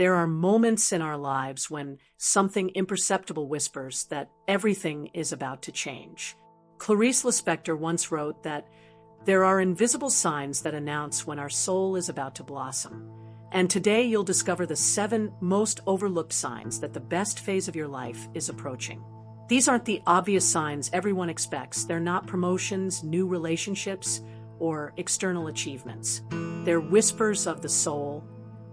There are moments in our lives when something imperceptible whispers that everything is about to change. Clarice Lispector once wrote that there are invisible signs that announce when our soul is about to blossom. And today you'll discover the 7 most overlooked signs that the best phase of your life is approaching. These aren't the obvious signs everyone expects. They're not promotions, new relationships, or external achievements. They're whispers of the soul,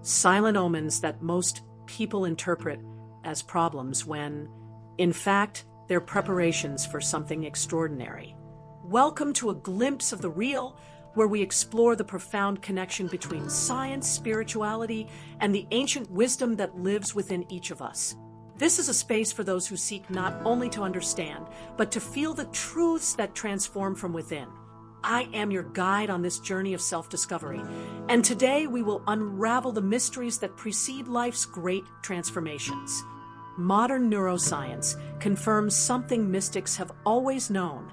silent omens that most people interpret as problems when, in fact, they're preparations for something extraordinary. Welcome to a glimpse of the real, where we explore the profound connection between science, spirituality, and the ancient wisdom that lives within each of us. This is a space for those who seek not only to understand, but to feel the truths that transform from within. I am your guide on this journey of self-discovery, and today we will unravel the mysteries that precede life's great transformations. Modern neuroscience confirms something mystics have always known.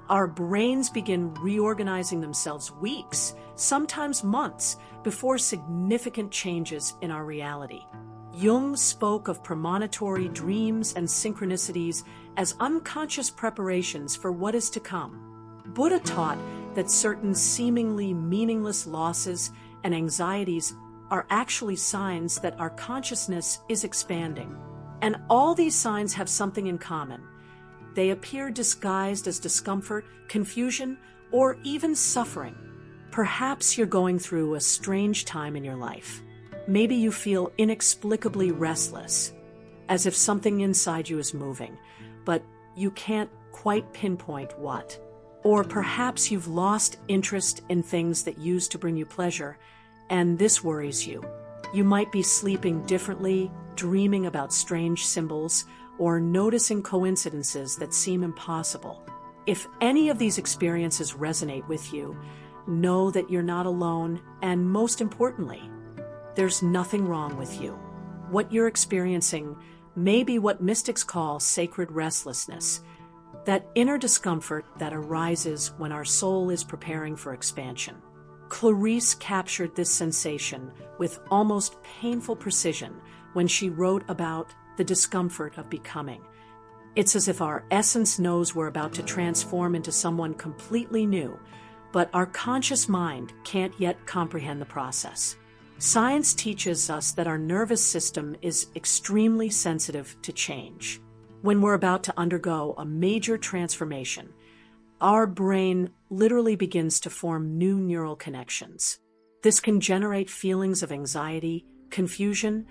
Our brains begin reorganizing themselves weeks, sometimes months, before significant changes in our reality. Jung spoke of premonitory dreams and synchronicities as unconscious preparations for what is to come. Buddha taught that certain seemingly meaningless losses and anxieties are actually signs that our consciousness is expanding. And all these signs have something in common. They appear disguised as discomfort, confusion, or even suffering. Perhaps you're going through a strange time in your life. Maybe you feel inexplicably restless, as if something inside you is moving, but you can't quite pinpoint what. Or perhaps you've lost interest in things that used to bring you pleasure, and this worries you. You might be sleeping differently, dreaming about strange symbols, or noticing coincidences that seem impossible. If any of these experiences resonate with you, know that you're not alone, and most importantly, there's nothing wrong with you. What you're experiencing may be what mystics call sacred restlessness, that inner discomfort that arises when our soul is preparing for expansion. Clarice captured this sensation with almost painful precision when she wrote about the discomfort of becoming. It's as if our essence knows we're about to transform into someone completely new, but our conscious mind can't yet comprehend the process. Science teaches us that our nervous system is extremely sensitive to change. When we're about to undergo a major transformation, our brain literally begins to form new neural connections. This can generate feelings of anxiety, confusion,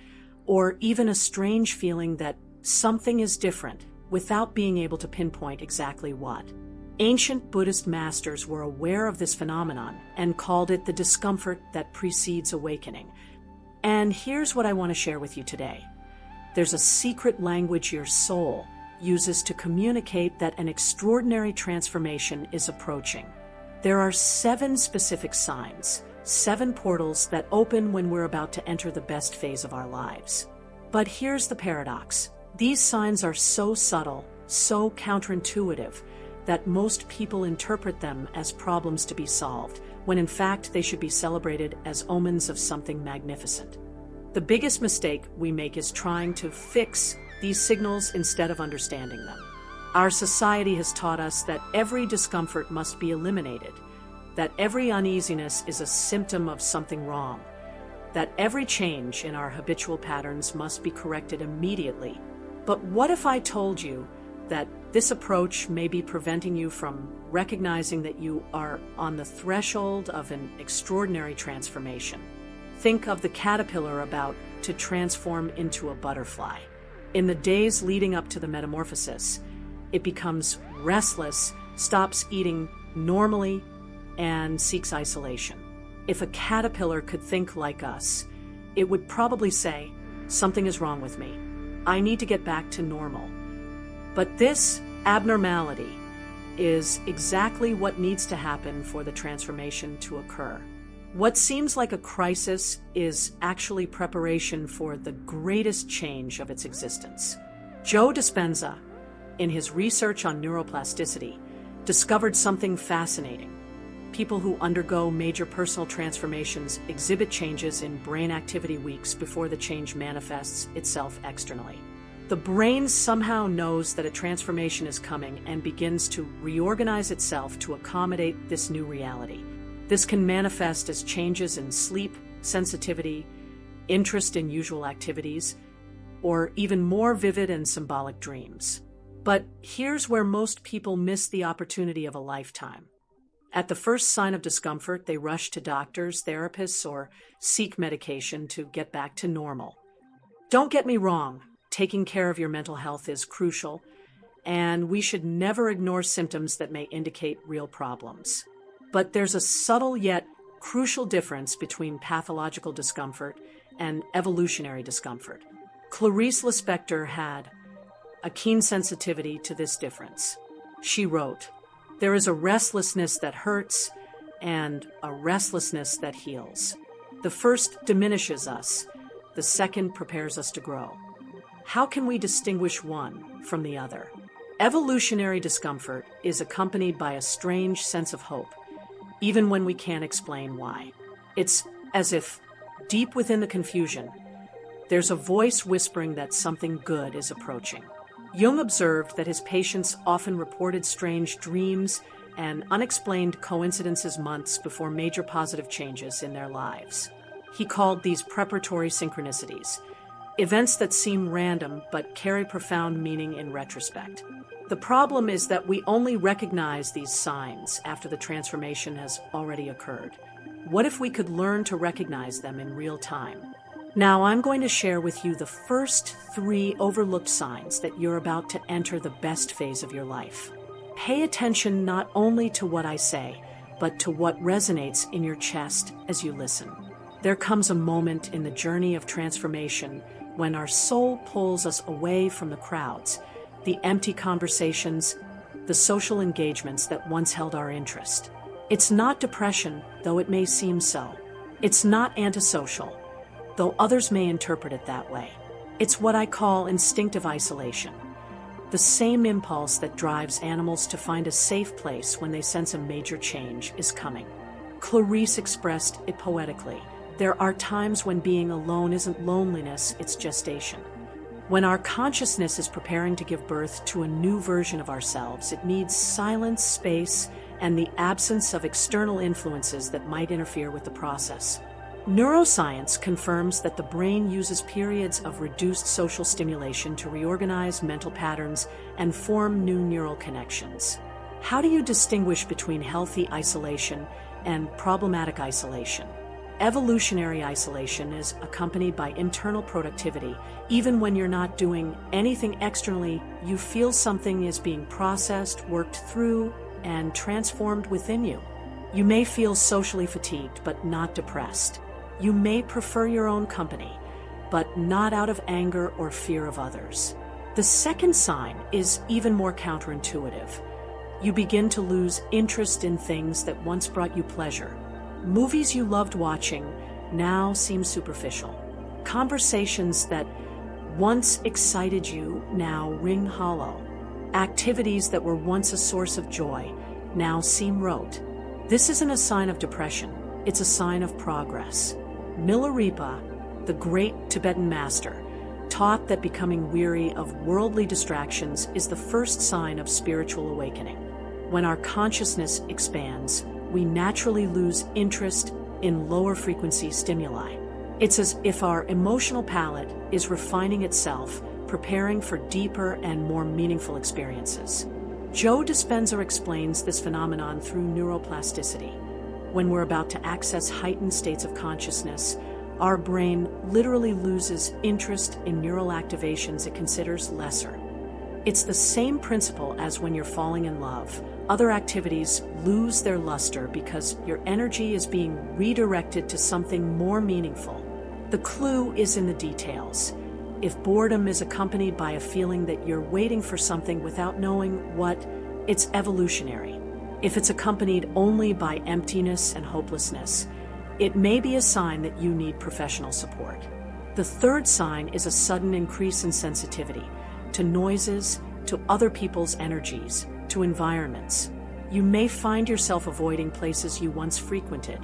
or even a strange feeling that something is different without being able to pinpoint exactly what. Ancient Buddhist masters were aware of this phenomenon and called it the discomfort that precedes awakening. And here's what I want to share with you today. There's a secret language your soul uses to communicate that an extraordinary transformation is approaching. There are 7 specific signs, 7 portals that open when we're about to enter the best phase of our lives. But here's the paradox. These signs are so subtle, so counterintuitive, that most people interpret them as problems to be solved, when in fact they should be celebrated as omens of something magnificent. The biggest mistake we make is trying to fix these signals instead of understanding them. Our society has taught us that every discomfort must be eliminated, that every uneasiness is a symptom of something wrong, that every change in our habitual patterns must be corrected immediately. But what if I told you that this approach may be preventing you from recognizing that you are on the threshold of an extraordinary transformation? Think of the caterpillar about to transform into a butterfly. In the days leading up to the metamorphosis, it becomes restless, stops eating normally, and seeks isolation. If a caterpillar could think like us, it would probably say, "Something is wrong with me. I need to get back to normal." But this abnormality is exactly what needs to happen for the transformation to occur. What seems like a crisis is actually preparation for the greatest change of its existence. Joe Dispenza, in his research on neuroplasticity, discovered something fascinating. People who undergo major personal transformations exhibit changes in brain activity weeks before the change manifests itself externally. The brain somehow knows that a transformation is coming and begins to reorganize itself to accommodate this new reality. This can manifest as changes in sleep, sensitivity, interest in usual activities, or even more vivid and symbolic dreams. But here's where most people miss the opportunity of a lifetime. At the first sign of discomfort, they rush to doctors, therapists, or seek medication to get back to normal. Don't get me wrong, taking care of your mental health is crucial, and we should never ignore symptoms that may indicate real problems. But there's a subtle yet crucial difference between pathological discomfort and evolutionary discomfort. Clarice Lispector had a keen sensitivity to this difference. She wrote, "There is a restlessness that hurts and a restlessness that heals. The first diminishes us, the second prepares us to grow. How can we distinguish one from the other?" Evolutionary discomfort is accompanied by a strange sense of hope, even when we can't explain why. It's as if, deep within the confusion, there's a voice whispering that something good is approaching. Jung observed that his patients often reported strange dreams and unexplained coincidences months before major positive changes in their lives. He called these preparatory synchronicities, events that seem random but carry profound meaning in retrospect. The problem is that we only recognize these signs after the transformation has already occurred. What if we could learn to recognize them in real time? Now, I'm going to share with you the first 3 overlooked signs that you're about to enter the best phase of your life. Pay attention not only to what I say, but to what resonates in your chest as you listen. There comes a moment in the journey of transformation when our soul pulls us away from the crowds, the empty conversations, the social engagements that once held our interest. It's not depression, though it may seem so. It's not antisocial, though others may interpret it that way. It's what I call instinctive isolation, the same impulse that drives animals to find a safe place when they sense a major change is coming. Clarice expressed it poetically. There are times when being alone isn't loneliness, it's gestation. When our consciousness is preparing to give birth to a new version of ourselves, it needs silence, space, and the absence of external influences that might interfere with the process. Neuroscience confirms that the brain uses periods of reduced social stimulation to reorganize mental patterns and form new neural connections. How do you distinguish between healthy isolation and problematic isolation? Evolutionary isolation is accompanied by internal productivity. Even when you're not doing anything externally, you feel something is being processed, worked through, and transformed within you. You may feel socially fatigued, but not depressed. You may prefer your own company, but not out of anger or fear of others. The second sign is even more counterintuitive. You begin to lose interest in things that once brought you pleasure. Movies you loved watching now seem superficial. Conversations that once excited you now ring hollow. Activities that were once a source of joy now seem rote. This isn't a sign of depression, it's a sign of progress. Milarepa, the great Tibetan master, taught that becoming weary of worldly distractions is the first sign of spiritual awakening. When our consciousness expands, we naturally lose interest in lower frequency stimuli. It's as if our emotional palette is refining itself, preparing for deeper and more meaningful experiences. Joe Dispenza explains this phenomenon through neuroplasticity. When we're about to access heightened states of consciousness, our brain literally loses interest in neural activations it considers lesser. It's the same principle as when you're falling in love. Other activities lose their luster because your energy is being redirected to something more meaningful. The clue is in the details. If boredom is accompanied by a feeling that you're waiting for something without knowing what, it's evolutionary. If it's accompanied only by emptiness and hopelessness, it may be a sign that you need professional support. The third sign is a sudden increase in sensitivity to noises, to other people's energies, to environments. You may find yourself avoiding places you once frequented,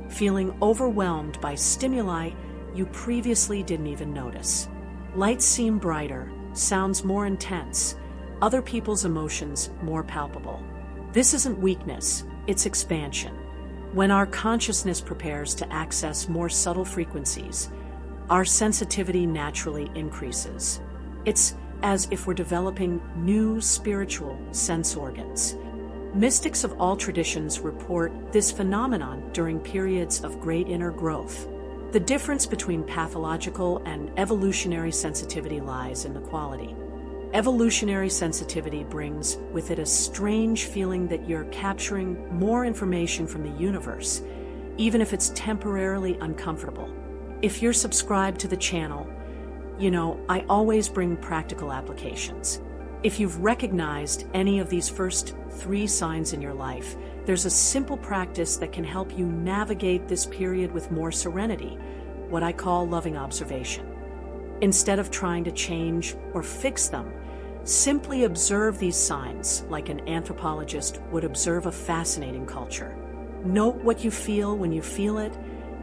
feeling overwhelmed by stimuli you previously didn't even notice. Lights seem brighter, sounds more intense, other people's emotions more palpable. This isn't weakness, it's expansion. When our consciousness prepares to access more subtle frequencies, our sensitivity naturally increases. It's as if we're developing new spiritual sense organs. Mystics of all traditions report this phenomenon during periods of great inner growth. The difference between pathological and evolutionary sensitivity lies in the quality. Evolutionary sensitivity brings with it a strange feeling that you're capturing more information from the universe, even if it's temporarily uncomfortable. If you're subscribed to the channel, I always bring practical applications. If you've recognized any of these first 3 signs in your life, there's a simple practice that can help you navigate this period with more serenity, what I call loving observation. Instead of trying to change or fix them, simply observe these signs like an anthropologist would observe a fascinating culture. Note what you feel when you feel it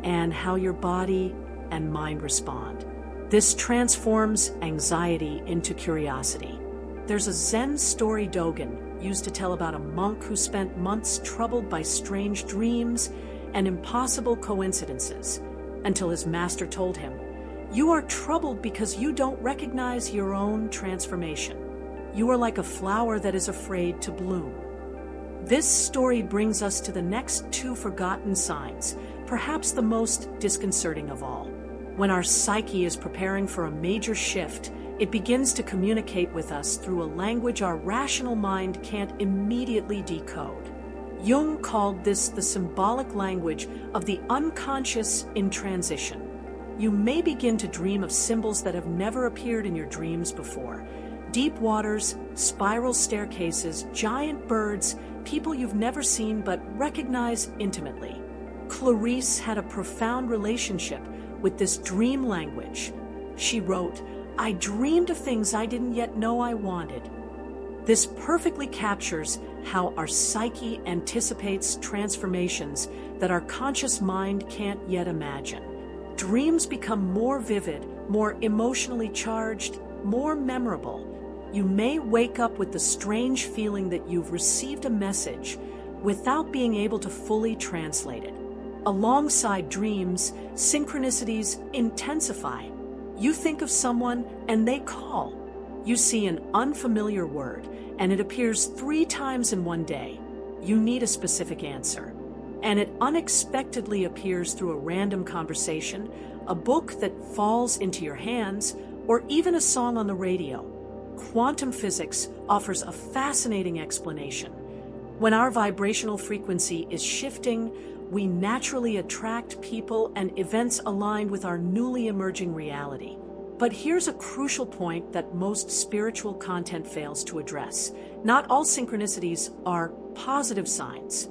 and how your body and mind respond. This transforms anxiety into curiosity. There's a Zen story Dogen used to tell about a monk who spent months troubled by strange dreams and impossible coincidences, until his master told him, "You are troubled because you don't recognize your own transformation. You are like a flower that is afraid to bloom." This story brings us to the next 2 forgotten signs, perhaps the most disconcerting of all. When our psyche is preparing for a major shift, it begins to communicate with us through a language our rational mind can't immediately decode. Jung called this the symbolic language of the unconscious in transition. You may begin to dream of symbols that have never appeared in your dreams before. Deep waters, spiral staircases, giant birds, people you've never seen but recognize intimately. Clarice had a profound relationship with this dream language. She wrote, "I dreamed of things I didn't yet know I wanted." This perfectly captures how our psyche anticipates transformations that our conscious mind can't yet imagine. Dreams become more vivid, more emotionally charged, more memorable. You may wake up with the strange feeling that you've received a message without being able to fully translate it. Alongside dreams, synchronicities intensify. You think of someone and they call. You see an unfamiliar word and it appears 3 times in one day. You need a specific answer. And it unexpectedly appears through a random conversation, a book that falls into your hands, or even a song on the radio. Quantum physics offers a fascinating explanation. When our vibrational frequency is shifting, we naturally attract people and events aligned with our newly emerging reality. But here's a crucial point that most spiritual content fails to address. Not all synchronicities are positive signs.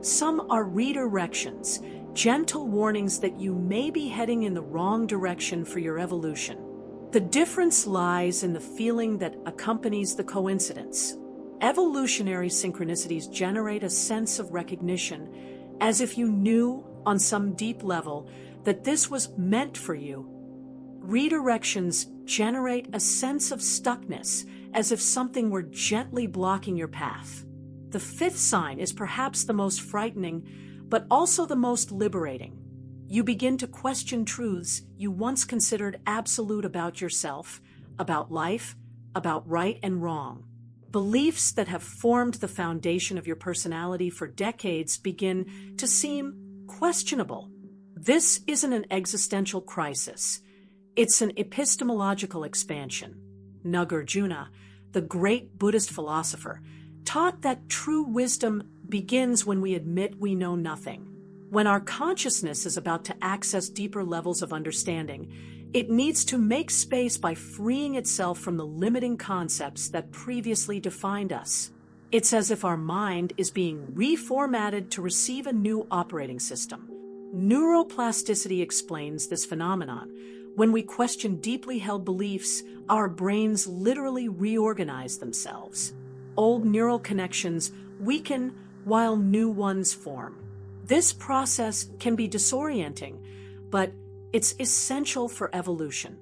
Some are redirections, gentle warnings that you may be heading in the wrong direction for your evolution. The difference lies in the feeling that accompanies the coincidence. Evolutionary synchronicities generate a sense of recognition, as if you knew on some deep level that this was meant for you. Redirections generate a sense of stuckness, as if something were gently blocking your path. The 5th sign is perhaps the most frightening, but also the most liberating. You begin to question truths you once considered absolute about yourself, about life, about right and wrong. Beliefs that have formed the foundation of your personality for decades begin to seem questionable. This isn't an existential crisis. It's an epistemological expansion. Nagarjuna, the great Buddhist philosopher, taught that true wisdom begins when we admit we know nothing. When our consciousness is about to access deeper levels of understanding, it needs to make space by freeing itself from the limiting concepts that previously defined us. It's as if our mind is being reformatted to receive a new operating system. Neuroplasticity explains this phenomenon. When we question deeply held beliefs, our brains literally reorganize themselves. Old neural connections weaken while new ones form. This process can be disorienting, but it's essential for evolution.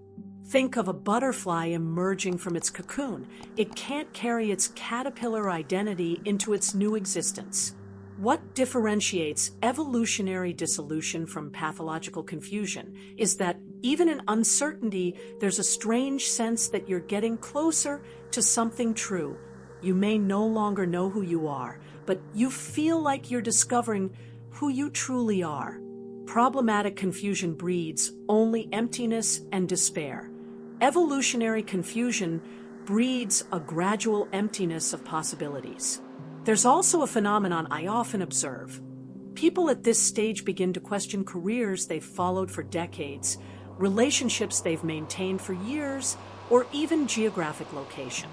Think of a butterfly emerging from its cocoon. It can't carry its caterpillar identity into its new existence. What differentiates evolutionary dissolution from pathological confusion is that even in uncertainty, there's a strange sense that you're getting closer to something true. You may no longer know who you are, but you feel like you're discovering who you truly are. Problematic confusion breeds only emptiness and despair. Evolutionary confusion breeds a gradual emptiness of possibilities. There's also a phenomenon I often observe. People at this stage begin to question careers they've followed for decades, relationships they've maintained for years, or even geographic location.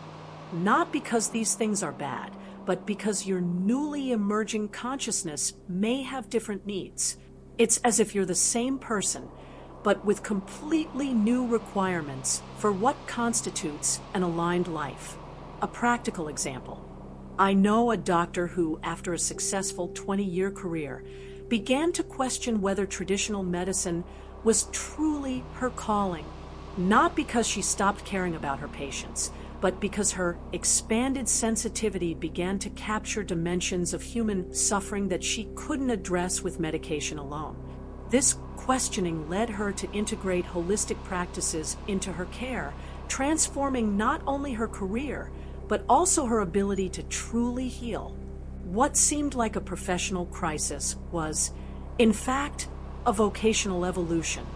Not because these things are bad, but because your newly emerging consciousness may have different needs. It's as if you're the same person, but with completely new requirements for what constitutes an aligned life. A practical example. I know a doctor who, after a successful 20-year career, began to question whether traditional medicine was truly her calling, not because she stopped caring about her patients, but because her expanded sensitivity began to capture dimensions of human suffering that she couldn't address with medication alone. This questioning led her to integrate holistic practices into her care, transforming not only her career, but also her ability to truly heal. What seemed like a professional crisis was, in fact, a vocational evolution.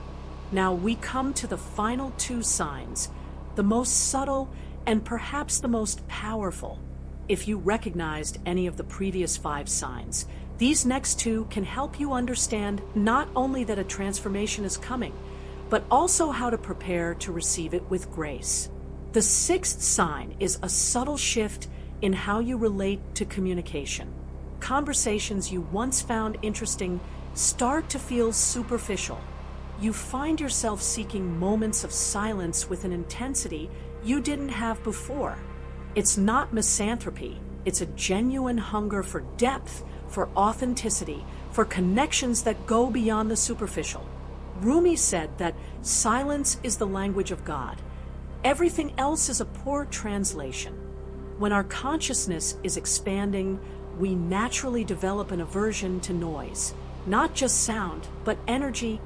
Now we come to the final two signs, the most subtle and perhaps the most powerful. If you recognized any of the previous 5 signs, these next 2 can help you understand not only that a transformation is coming, but also how to prepare to receive it with grace. The 6th sign is a subtle shift in how you relate to communication. Conversations you once found interesting start to feel superficial. You find yourself seeking moments of silence with an intensity you didn't have before. It's not misanthropy, it's a genuine hunger for depth, for authenticity, for connections that go beyond the superficial. Rumi said that silence is the language of God. Everything else is a poor translation. When our consciousness is expanding, we naturally develop an aversion to noise. Not just sound, but energy.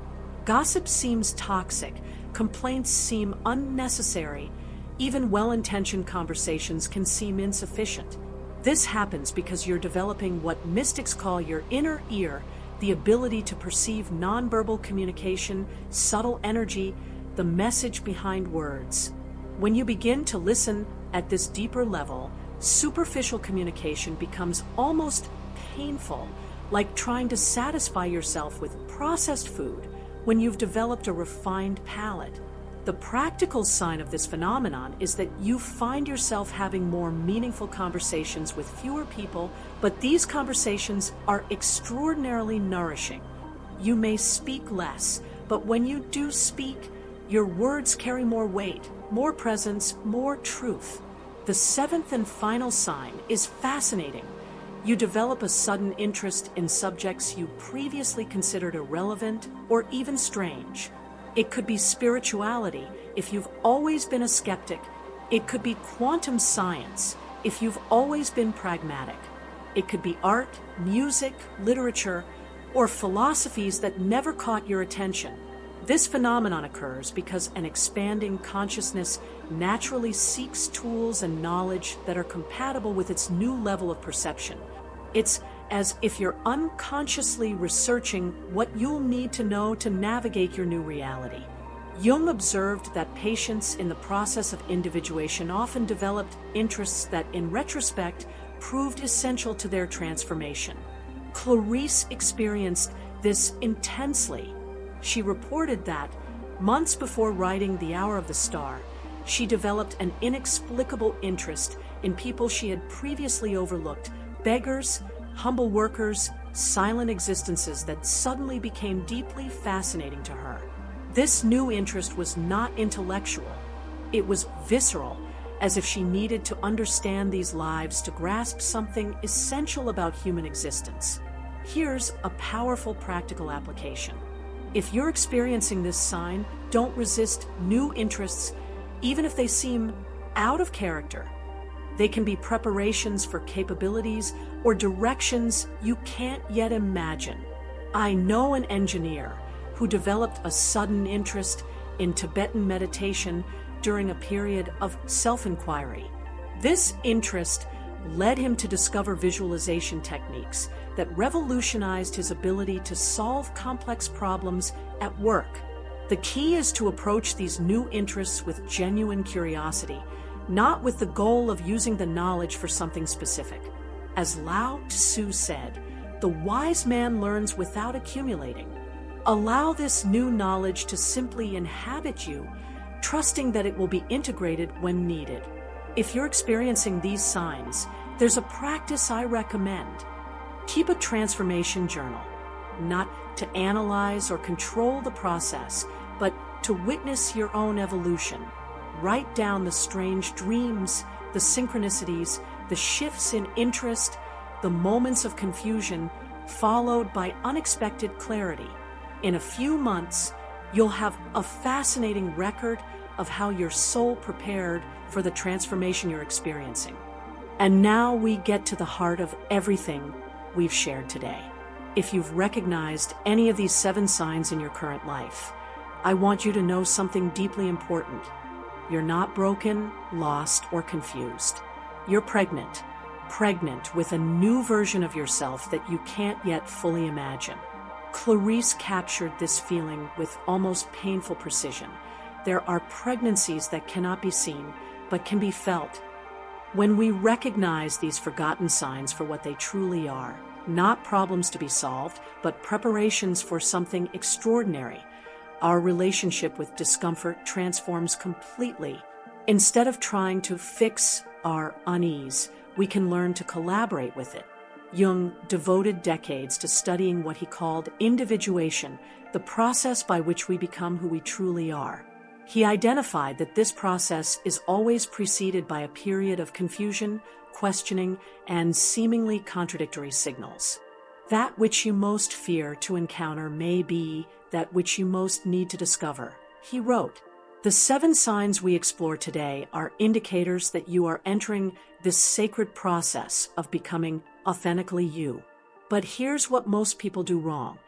Gossip seems toxic, complaints seem unnecessary, even well-intentioned conversations can seem insufficient. This happens because you're developing what mystics call your inner ear, the ability to perceive nonverbal communication, subtle energy, the message behind words. When you begin to listen at this deeper level, superficial communication becomes almost painful, like trying to satisfy yourself with processed food when you've developed a refined palate. The practical sign of this phenomenon is that you find yourself having more meaningful conversations with fewer people, but these conversations are extraordinarily nourishing. You may speak less, but when you do speak, your words carry more weight, more presence, more truth. The 7th and final sign is fascinating. You develop a sudden interest in subjects you previously considered irrelevant or even strange. It could be spirituality, if you've always been a skeptic. It could be quantum science, if you've always been pragmatic. It could be art, music, literature, or philosophies that never caught your attention. This phenomenon occurs because an expanding consciousness naturally seeks tools and knowledge that are compatible with its new level of perception. It's as if you're unconsciously researching what you'll need to know to navigate your new reality. Jung observed that patients in the process of individuation often developed interests that, in retrospect, proved essential to their transformation. Clarice experienced this intensely. She reported that, months before writing The Hour of the Star, she developed an inexplicable interest in people she had previously overlooked, beggars, humble workers, silent existences that suddenly became deeply fascinating to her. This new interest was not intellectual. It was visceral, as if she needed to understand these lives to grasp something essential about human existence. Here's a powerful practical application. If you're experiencing this sign, don't resist new interests, even if they seem out of character. They can be preparations for capabilities or directions you can't yet imagine. I know an engineer who developed a sudden interest in Tibetan meditation during a period of self-inquiry. This interest led him to discover visualization techniques that revolutionized his ability to solve complex problems at work. The key is to approach these new interests with genuine curiosity, not with the goal of using the knowledge for something specific. As Lao Tzu said, the wise man learns without accumulating. Allow this new knowledge to simply inhabit you, trusting that it will be integrated when needed. If you're experiencing these signs, there's a practice I recommend. Keep a transformation journal, not to analyze or control the process, but to witness your own evolution. Write down the strange dreams, the synchronicities, the shifts in interest, the moments of confusion, followed by unexpected clarity. In a few months, you'll have a fascinating record of how your soul prepared for the transformation you're experiencing. And now we get to the heart of everything we've shared today. If you've recognized any of these 7 signs in your current life, I want you to know something deeply important. You're not broken, lost, or confused. You're pregnant with a new version of yourself that you can't yet fully imagine. Clarice captured this feeling with almost painful precision. There are pregnancies that cannot be seen, but can be felt. When we recognize these forgotten signs for what they truly are, not problems to be solved, but preparations for something extraordinary, our relationship with discomfort transforms completely. Instead of trying to fix our unease, we can learn to collaborate with it. Jung devoted decades to studying what he called individuation, the process by which we become who we truly are. He identified that this process is always preceded by a period of confusion, questioning, and seemingly contradictory signals. That which you most fear to encounter may be that which you most need to discover, he wrote. The 7 signs we explore today are indicators that you are entering this sacred process of becoming authentically you. But here's what most people do wrong.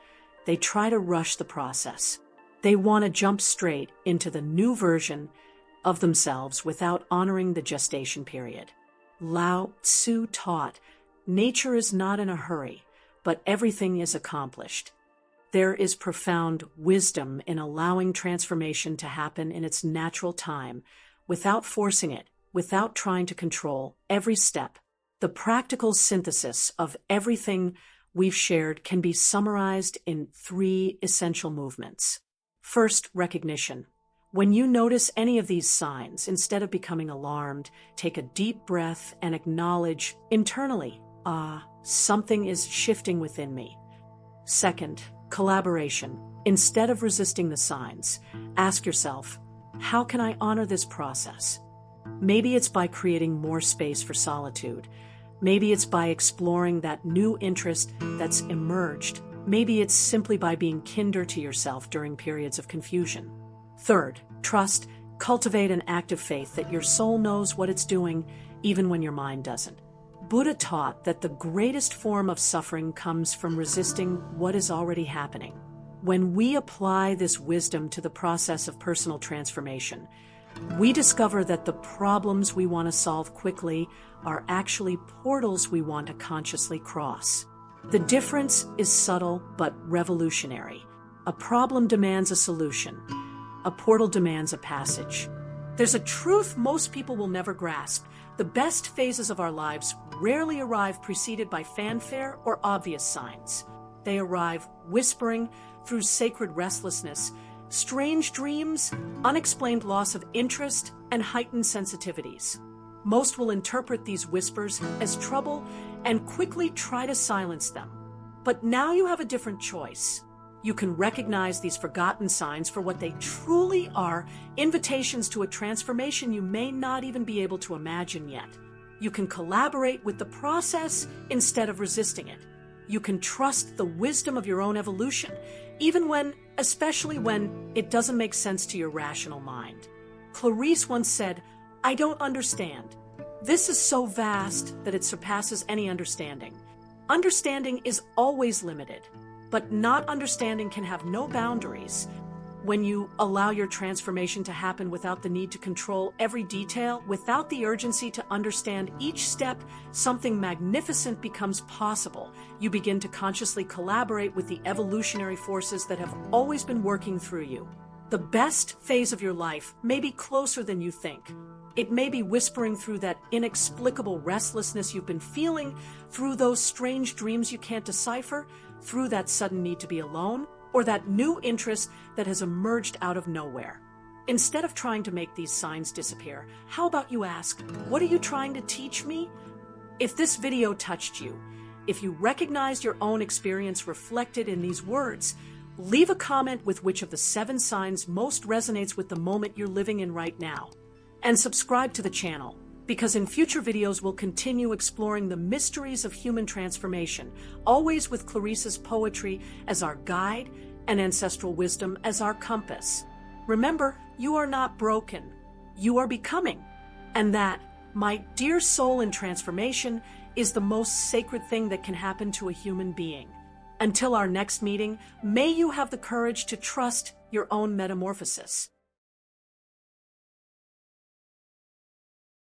They try to rush the process. They want to jump straight into the new version of themselves without honoring the gestation period. Lao Tzu taught, nature is not in a hurry, but everything is accomplished. There is profound wisdom in allowing transformation to happen in its natural time, without forcing it, without trying to control every step. The practical synthesis of everything we've shared can be summarized in 3 essential movements. First, recognition. When you notice any of these signs, instead of becoming alarmed, take a deep breath and acknowledge internally, something is shifting within me. Second, collaboration. Instead of resisting the signs, ask yourself, how can I honor this process? Maybe it's by creating more space for solitude. Maybe it's by exploring that new interest that's emerged. Maybe it's simply by being kinder to yourself during periods of confusion. Third, trust. Cultivate an active faith that your soul knows what it's doing, even when your mind doesn't. Buddha taught that the greatest form of suffering comes from resisting what is already happening. When we apply this wisdom to the process of personal transformation, we discover that the problems we want to solve quickly are actually portals we want to consciously cross. The difference is subtle but revolutionary. A problem demands a solution. A portal demands a passage. There's a truth most people will never grasp. The best phases of our lives rarely arrive preceded by fanfare or obvious signs. They arrive whispering through sacred restlessness, strange dreams, unexplained loss of interest, and heightened sensitivities. Most will interpret these whispers as trouble and quickly try to silence them. But now you have a different choice. You can recognize these forgotten signs for what they truly are, invitations to a transformation you may not even be able to imagine yet. You can collaborate with the process instead of resisting it. You can trust the wisdom of your own evolution, especially when it doesn't make sense to your rational mind. Clarice once said, "I don't understand. This is so vast that it surpasses any understanding." Understanding is always limited, but not understanding can have no boundaries. When you allow your transformation to happen without the need to control every detail, without the urgency to understand each step, something magnificent becomes possible. You begin to consciously collaborate with the evolutionary forces that have always been working through you. The best phase of your life may be closer than you think. It may be whispering through that inexplicable restlessness you've been feeling, through those strange dreams you can't decipher, through that sudden need to be alone, or that new interest that has emerged out of nowhere. Instead of trying to make these signs disappear, how about you ask, what are you trying to teach me? If this video touched you, if you recognized your own experience reflected in these words, leave a comment with which of the 7 signs most resonates with the moment you're living in right now. And subscribe to the channel, because in future videos we'll continue exploring the mysteries of human transformation, always with Clarice's poetry as our guide and ancestral wisdom as our compass. Remember, you are not broken. You are becoming. And that, my dear soul in transformation, is the most sacred thing that can happen to a human being. Until our next meeting, may you have the courage to trust your own metamorphosis.